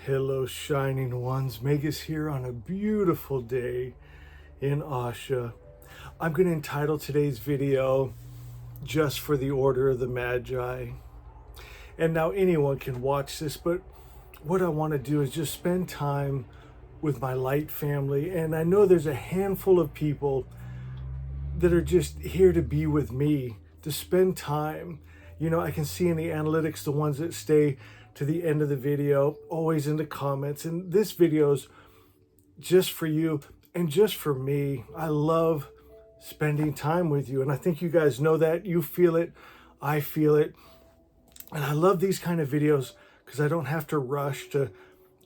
Hello, shining ones. Megas here on a beautiful day in Asha. I'm going to entitle today's video Just for the Order of the Magi. And now anyone can watch this, but what I want to do is just spend time with my light family. And I know there's a handful of people that are just here to be with me, to spend time. You know, I can see in the analytics the ones that stay to the end of the video, always in the comments. And this video's just for you and just for me. I love spending time with you. And I think you guys know that. You feel it. I feel it. And I love these kind of videos because I don't have to rush to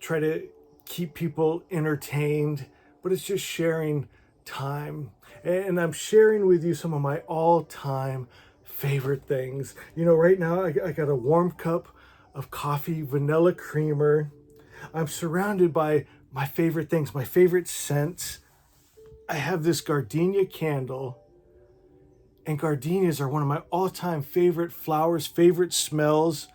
try to keep people entertained, but it's just sharing time. And I'm sharing with you some of my all-time favorite things. You know, right now I got a warm cup of coffee, vanilla creamer. I'm surrounded by my favorite things, my favorite scents. I have this gardenia candle, and gardenias are one of my all-time favorite flowers, favorite smells.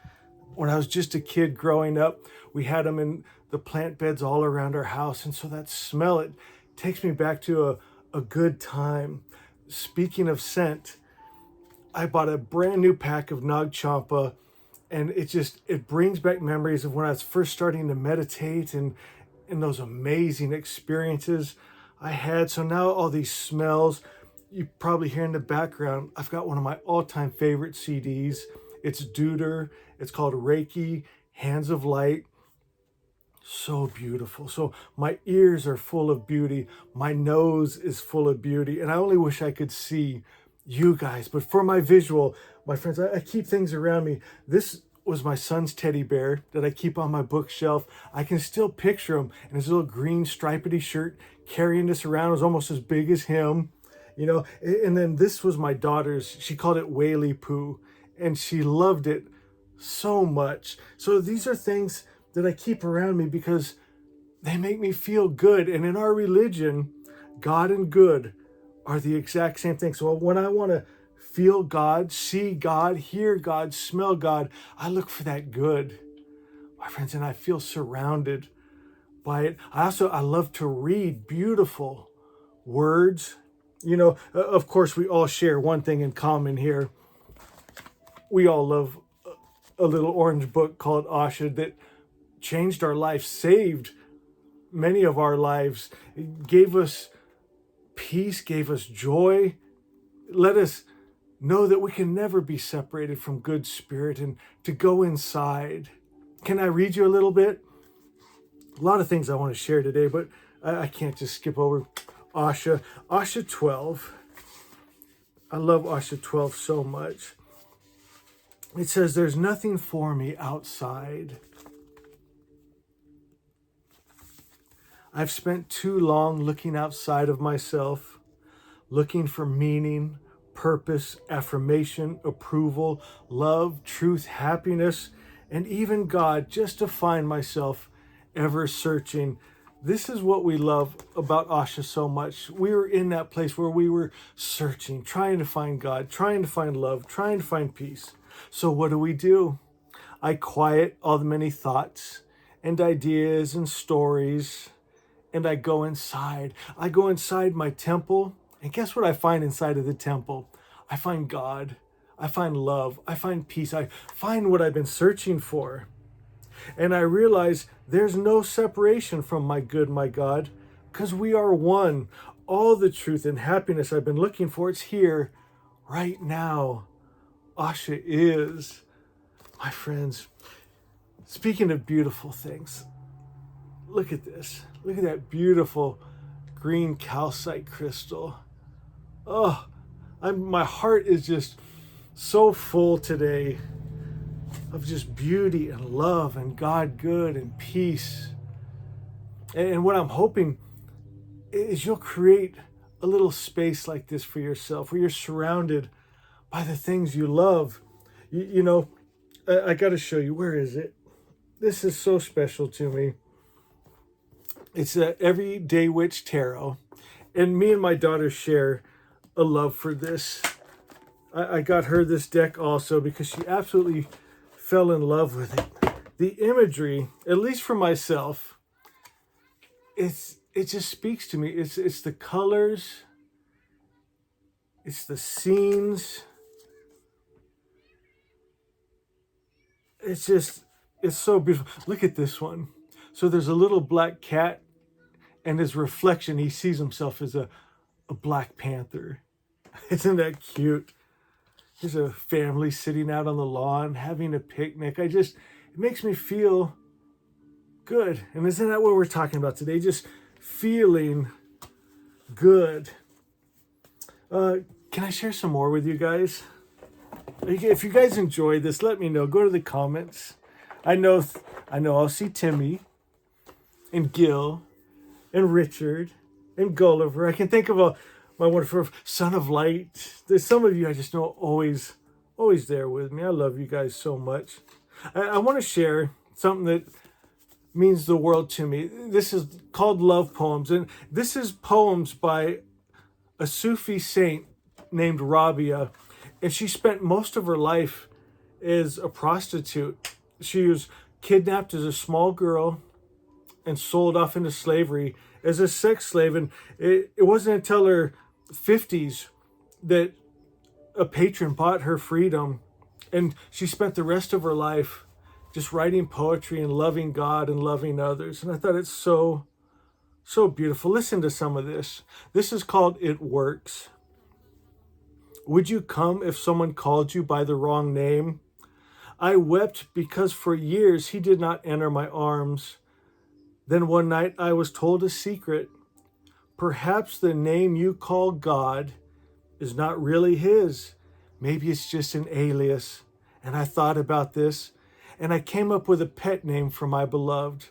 When I was just a kid growing up, we had them in the plant beds all around our house, and so that smell, it takes me back to a good time. Speaking of scent, I bought a brand new pack of Nag Champa, and it brings back memories of when I was first starting to meditate and those amazing experiences I had. So now all these smells, you probably hear in the background, I've got one of my all-time favorite CDs. It's Deuter. It's called Reiki, Hands of Light. So beautiful. So my ears are full of beauty. My nose is full of beauty. And I only wish I could see you guys. But for my visual, my friends, I keep things around me. This was my son's teddy bear that I keep on my bookshelf. I can still picture him in his little green stripedy shirt, carrying this around. It was almost as big as him, you know. And then this was my daughter's. She called it Whaley Poo, and she loved it so much. So these are things that I keep around me because they make me feel good. And in our religion, God and good are the exact same thing. So when I want to feel God, see God, hear God, smell God, I look for that good, my friends, and I feel surrounded by it. I love to read beautiful words. You know, of course, we all share one thing in common here. We all love a little orange book called Asha that changed our life, saved many of our lives, gave us peace, gave us joy, let us know that we can never be separated from good spirit and to go inside. Can I read you a little bit? A lot of things I want to share today, but I can't just skip over Asha. Asha 12. I love Asha 12 so much. It says, there's nothing for me outside. I've spent too long looking outside of myself, looking for meaning, purpose, affirmation, approval, love, truth, happiness, and even God, just to find myself ever searching. This is what we love about Asha so much. We were in that place where we were searching, trying to find God, trying to find love, trying to find peace. So what do? I quiet all the many thoughts and ideas and stories, and I go inside. I go inside my temple, and guess what I find inside of the temple? I find God. I find love. I find peace. I find what I've been searching for. And I realize there's no separation from my good, my God, because we are one. All the truth and happiness I've been looking for, it's here right now. Asha is, my friends. Speaking of beautiful things, look at this. Look at that beautiful green calcite crystal. Oh, my heart is just so full today of just beauty and love and God good and peace. And what I'm hoping is you'll create a little space like this for yourself where you're surrounded by the things you love. You know, I got to show you. Where is it? This is so special to me. It's a Everyday Witch Tarot. And me and my daughter share a love for this. I got her this deck also because she absolutely fell in love with it. the imagery, at least for myself, it just speaks to me. It's the colors, it's the scenes. It's so beautiful. Look at this one. So there's a little black cat, and his reflection, he sees himself as a black panther. Isn't that cute? There's a family sitting out on the lawn having a picnic. It makes me feel good. And isn't that what we're talking about today? Just feeling good. Can I share some more with you guys? If you guys enjoyed this, let me know. Go to the comments. I know I'll see Timmy and Gil and Richard and Gulliver. I can think of my wonderful Son of Light. There's some of you I just know always there with me. I love you guys so much. I want to share something that means the world to me. This is called Love Poems, and this is poems by a Sufi saint named Rabia, and she spent most of her life as a prostitute. She was kidnapped as a small girl and sold off into slavery as a sex slave, and it wasn't until her 50s that a patron bought her freedom, and she spent the rest of her life just writing poetry and loving God and loving others. And I thought it's so beautiful. Listen to some of this. This is called It Works. Would you come if someone called you by the wrong name? I wept because for years he did not enter my arms. Then one night I was told a secret. Perhaps the name you call God is not really his. Maybe it's just an alias. And I thought about this, and I came up with a pet name for my beloved.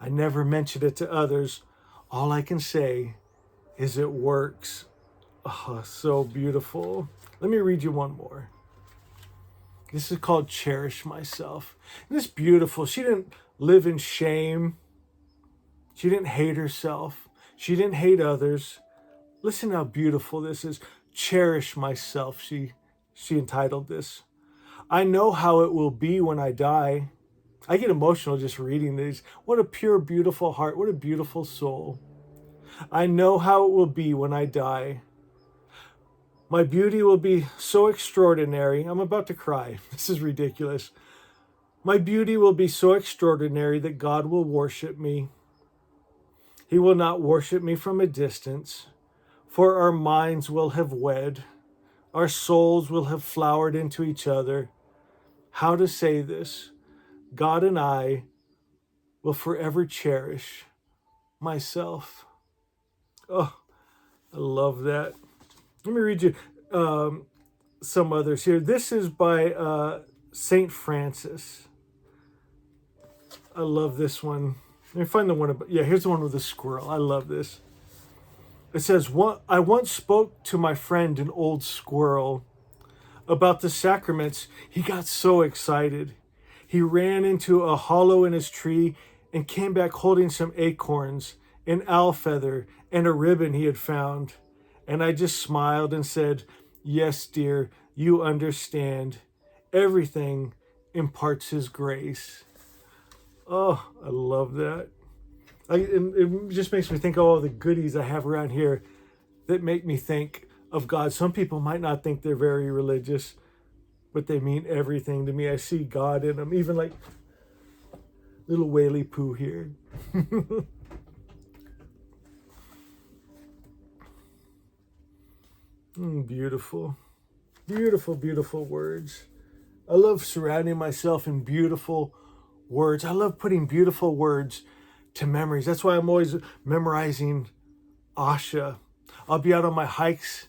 I never mentioned it to others. All I can say is it works. Oh, so beautiful. Let me read you one more. This is called Cherish Myself. And it's beautiful. She didn't live in shame. She didn't hate herself. She didn't hate others. Listen how beautiful this is. Cherish myself, she entitled this. I know how it will be when I die. I get emotional just reading these. What a pure, beautiful heart. What a beautiful soul. I know how it will be when I die. My beauty will be so extraordinary. I'm about to cry. This is ridiculous. My beauty will be so extraordinary that God will worship me. He will not worship me from a distance, for our minds will have wed. Our souls will have flowered into each other. How to say this? God and I will forever cherish myself. Oh, I love that. Let me read you some others here. This is by Saint Francis. I love this one. Let me find the one about, here's the one with the squirrel. I love this. It says, I once spoke to my friend, an old squirrel, about the sacraments. He got so excited. He ran into a hollow in his tree and came back holding some acorns, an owl feather, and a ribbon he had found. And I just smiled and said, yes, dear, you understand. Everything imparts his grace. Oh, I love that. It just makes me think of all the goodies I have around here that make me think of God. Some people might not think they're very religious, but they mean everything to me. I see God in them, even like little Whaley Poo here. Beautiful, beautiful, beautiful words. I love surrounding myself in beautiful words. I love putting beautiful words to memories. That's why I'm always memorizing Asha. I'll be out on my hikes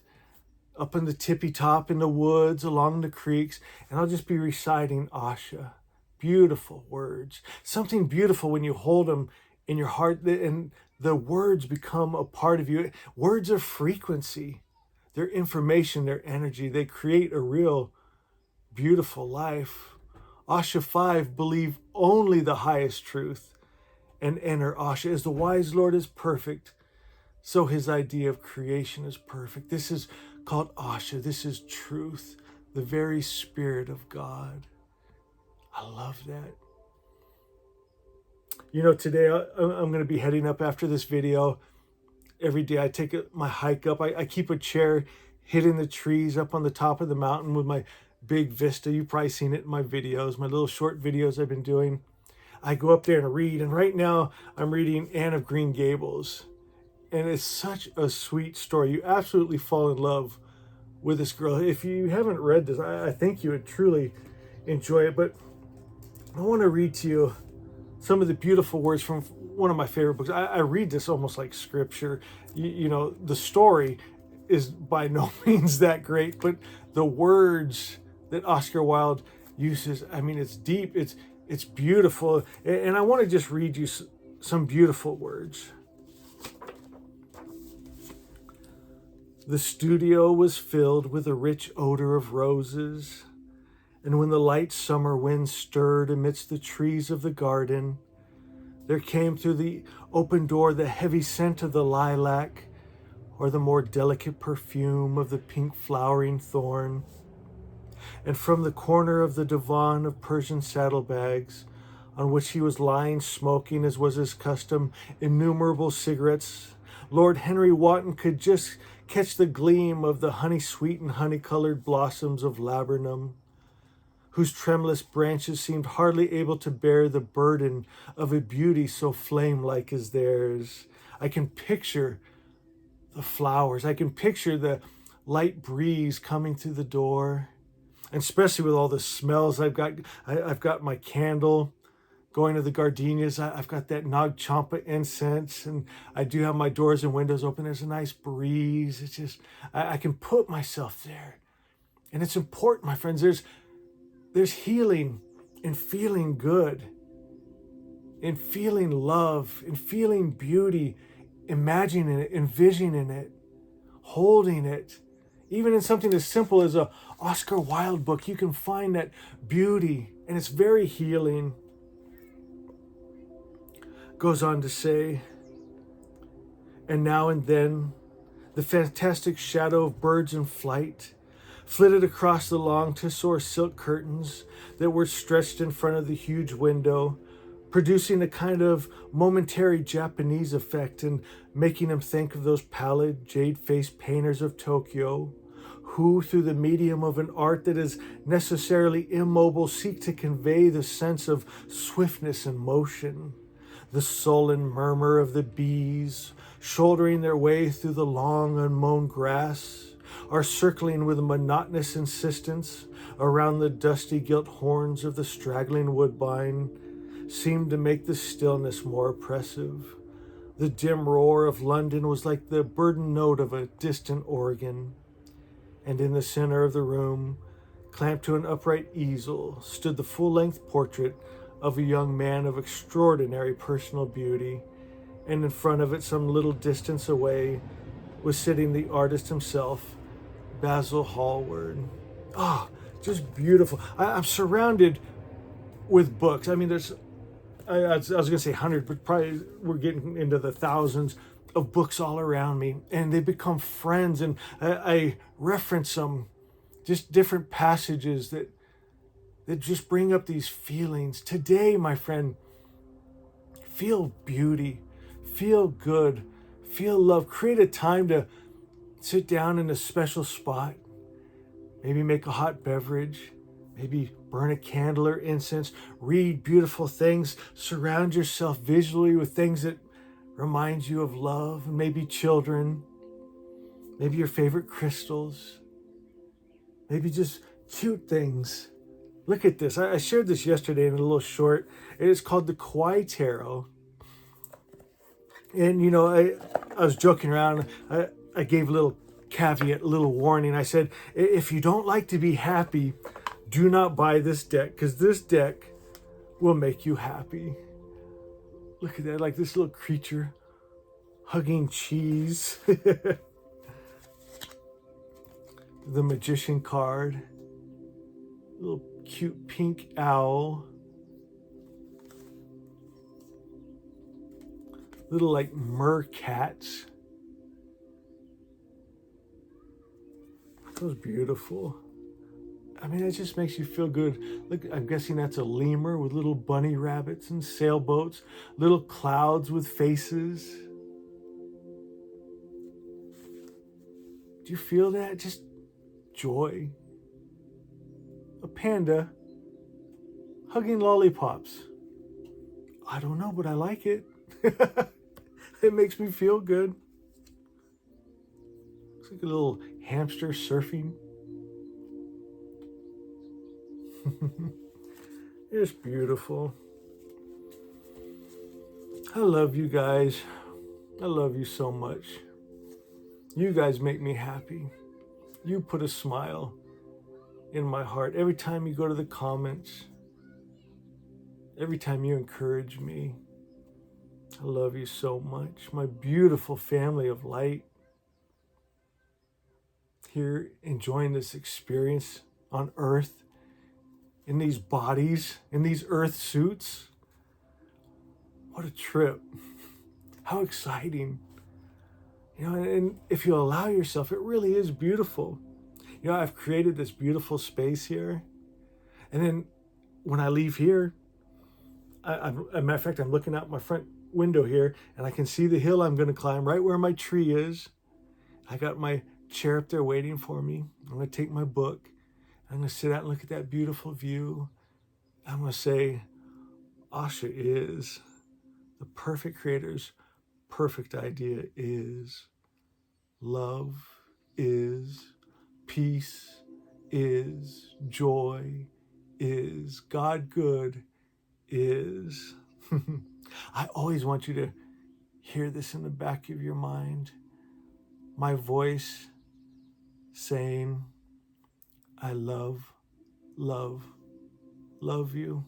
up in the tippy top in the woods, along the creeks, and I'll just be reciting Asha. Beautiful words. Something beautiful when you hold them in your heart, and the words become a part of you. Words are frequency. They're information, they're energy. They create a real beautiful life. Asha 5, believe only the highest truth and enter Asha. As the wise Lord is perfect, so his idea of creation is perfect. This is called Asha. This is truth, the very spirit of God. I love that. You know, today I'm going to be heading up after this video. Every day I take my hike up. I keep a chair hidden in the trees up on the top of the mountain with my big vista. You've probably seen it in my videos, my little short videos I've been doing. I go up there and read. And right now I'm reading Anne of Green Gables. And it's such a sweet story. You absolutely fall in love with this girl. If you haven't read this, I think you would truly enjoy it. But I want to read to you some of the beautiful words from one of my favorite books. I read this almost like scripture. You know, the story is by no means that great, but the words that Oscar Wilde uses, I mean, it's deep, it's beautiful. And I want to just read you some beautiful words. The studio was filled with a rich odor of roses, and when the light summer wind stirred amidst the trees of the garden, there came through the open door the heavy scent of the lilac or the more delicate perfume of the pink flowering thorn. And from the corner of the divan of Persian saddlebags, on which he was lying smoking, as was his custom, innumerable cigarettes, Lord Henry Wotton could just catch the gleam of the honey-sweet and honey-colored blossoms of laburnum, whose tremulous branches seemed hardly able to bear the burden of a beauty so flame-like as theirs. I can picture the flowers. I can picture the light breeze coming through the door, and especially with all the smells I've got. I've got my candle going to the gardenias. I've got that Nag Champa incense, and I do have my doors and windows open. There's a nice breeze. It's just, I can put myself there. And it's important, my friends. There's healing in feeling good, in feeling love, in feeling beauty, imagining it, envisioning it, holding it. Even in something as simple as a Oscar Wilde book, you can find that beauty, and it's very healing. Goes on to say, and now and then the fantastic shadow of birds in flight flitted across the long tussore silk curtains that were stretched in front of the huge window, producing a kind of momentary Japanese effect and making him think of those pallid, jade-faced painters of Tokyo, who, through the medium of an art that is necessarily immobile, seek to convey the sense of swiftness and motion. The sullen murmur of the bees, shouldering their way through the long unmown grass, are circling with a monotonous insistence around the dusty gilt horns of the straggling woodbine, seemed to make the stillness more oppressive. The dim roar of London was like the burdened note of a distant organ. And in the center of the room, clamped to an upright easel, stood the full-length portrait of a young man of extraordinary personal beauty, and in front of it, some little distance away, was sitting the artist himself, Basil Hallward. Ah, just beautiful. I'm surrounded with books. I mean, I was going to say 100, but probably we're getting into the thousands of books all around me, and they become friends, and I reference them, just different passages that just bring up these feelings. Today, my friend, feel beauty, feel good, feel love. Create a time to sit down in a special spot, maybe make a hot beverage, maybe burn a candle or incense, read beautiful things, surround yourself visually with things that remind you of love, maybe children, maybe your favorite crystals, maybe just cute things. Look at this. I shared this yesterday in a little short. It is called the Kwai Tarot. And, you know, I was joking around. I gave a little caveat, a little warning. I said, if you don't like to be happy, do not buy this deck, because this deck will make you happy. Look at that, like this little creature hugging cheese. The Magician card. Little cute pink owl. Little like mercats. That was beautiful. I mean, it just makes you feel good. Look, I'm guessing that's a lemur with little bunny rabbits and sailboats, little clouds with faces. Do you feel that? Just joy. A panda hugging lollipops. I don't know, but I like it. It makes me feel good. Looks like a little hamster surfing. It's beautiful. I love you guys. I love you so much. You guys make me happy. You put a smile in my heart every time you go to the comments, every time you encourage me. I love you so much. My beautiful family of light here enjoying this experience on Earth, in these bodies, in these Earth suits. What a trip. How exciting. You know, and if you allow yourself, it really is beautiful. You know, I've created this beautiful space here. And then when I leave here, as a matter of fact, I'm looking out my front window here and I can see the hill I'm going to climb right where my tree is. I got my chair up there waiting for me. I'm going to take my book. I'm going to sit out and look at that beautiful view. I'm going to say, Asha is the perfect creator's perfect idea is love is peace is joy is God good is. I always want you to hear this in the back of your mind. My voice saying, I love, love, love you.